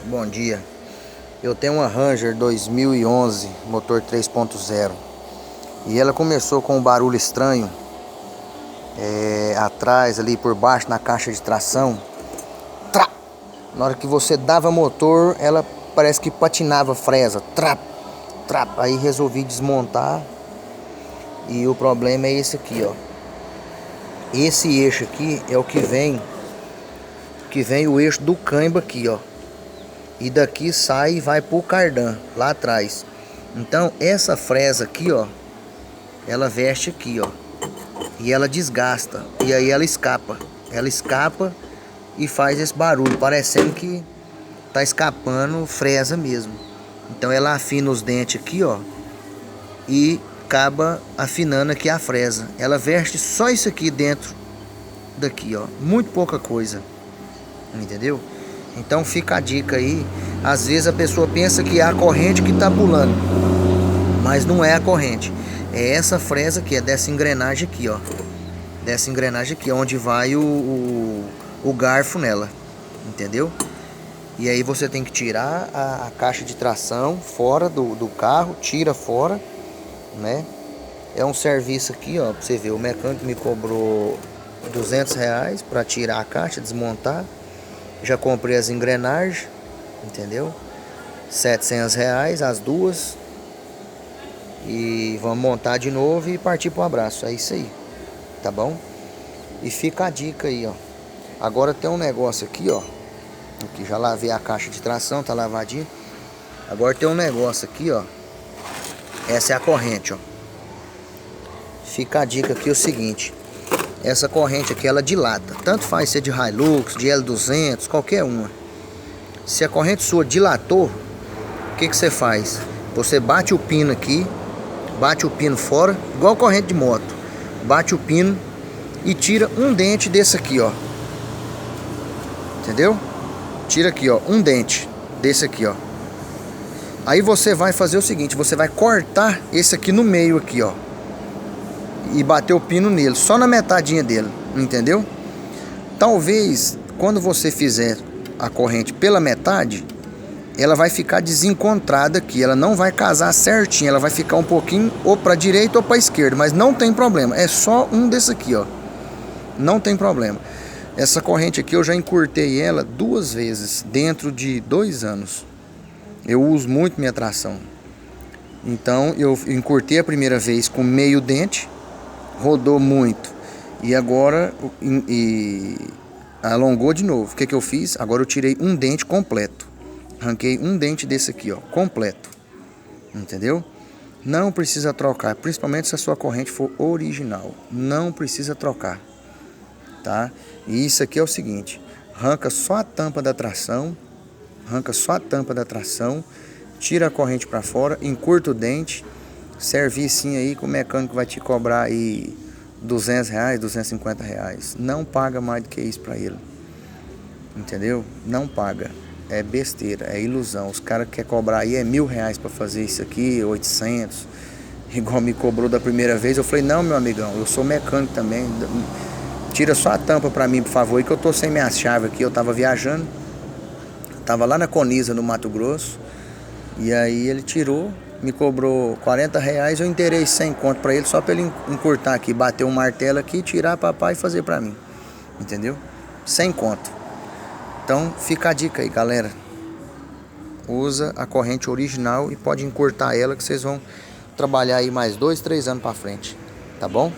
Bom dia. Eu tenho uma Ranger 2011 motor 3.0 e ela começou com um barulho estranho atrás ali por baixo na caixa de tração. Trá! Na hora que você dava motor, ela parece que patinava fresa. Trap, trap. Aí resolvi desmontar e o problema é esse aqui, ó. Esse eixo aqui é o que vem o eixo do câimbro aqui, ó. E daqui sai e vai pro cardan, lá atrás. Então essa fresa aqui, ó, ela veste aqui, ó. E ela desgasta. E aí ela escapa. Ela escapa e faz esse barulho, parecendo que tá escapando fresa mesmo. Então ela afina os dentes aqui, ó. E acaba afinando aqui a fresa. Ela veste só isso aqui dentro daqui, ó. Muito pouca coisa. Entendeu? Então fica a dica aí. Às vezes a pessoa pensa que é a corrente que tá pulando, mas não é a corrente. É essa fresa aqui, é dessa engrenagem aqui, ó. Dessa engrenagem aqui, onde vai o garfo nela. Entendeu? E aí você tem que tirar a caixa de tração fora do carro. Tira fora, né? É um serviço aqui, ó, pra você ver. O mecânico me cobrou R$200 para tirar a caixa, desmontar. Já comprei as engrenagens, entendeu? R$700 as duas. E vamos montar de novo e partir pro abraço. É isso aí, tá bom? E fica a dica aí, ó. Agora tem um negócio aqui, ó. Aqui já lavei a caixa de tração, tá lavadinho. Agora tem um negócio aqui, ó. Essa é a corrente, ó. Fica a dica aqui, o seguinte. Essa corrente aqui, ela dilata. Tanto faz ser de Hilux, de L200, qualquer uma. Se a corrente sua dilatou, o que você faz? Você bate o pino aqui, bate o pino fora, igual corrente de moto. Bate o pino e tira um dente desse aqui, ó. Entendeu? Tira aqui, ó, um dente desse aqui, ó. Aí você vai fazer o seguinte, você vai cortar esse aqui no meio aqui, ó. E bater o pino nele, só na metadinha dele, entendeu? Talvez, quando você fizer a corrente pela metade, ela vai ficar desencontrada aqui, ela não vai casar certinho, ela vai ficar um pouquinho ou para direita ou para esquerda, mas não tem problema, é só um desse aqui, ó. Não tem problema. Essa corrente aqui eu já encurtei ela 2 vezes dentro de 2 anos. Eu uso muito minha tração. Então eu encurtei a primeira vez com meio dente, rodou muito e agora alongou de novo. O que eu fiz? Agora eu tirei um dente completo. Arranquei um dente desse aqui, ó, completo. Entendeu? Não precisa trocar, principalmente se a sua corrente for original. Não precisa trocar, tá? E isso aqui é o seguinte: arranca só a tampa da tração, tira a corrente para fora, encurta o dente. Servicinho aí que o mecânico vai te cobrar aí R$200, R$250. Não paga mais do que isso pra ele. Entendeu? Não paga. É besteira, é ilusão. Os caras querem cobrar aí R$1.000 pra fazer isso aqui, 800. Igual me cobrou da primeira vez. Eu falei, não, meu amigão, eu sou mecânico também. Tira só a tampa pra mim, por favor, aí que eu tô sem minhas chaves aqui. Eu tava viajando. Tava lá na Coniza, no Mato Grosso. E aí ele tirou. Me cobrou R$40, eu inteirei 100 conto pra ele, só pra ele encurtar aqui, bater um martelo aqui, tirar papai e fazer pra mim. Entendeu? 100 conto. Então fica a dica aí, galera. Usa a corrente original e pode encurtar ela, que vocês vão trabalhar aí mais 2, 3 anos pra frente. Tá bom?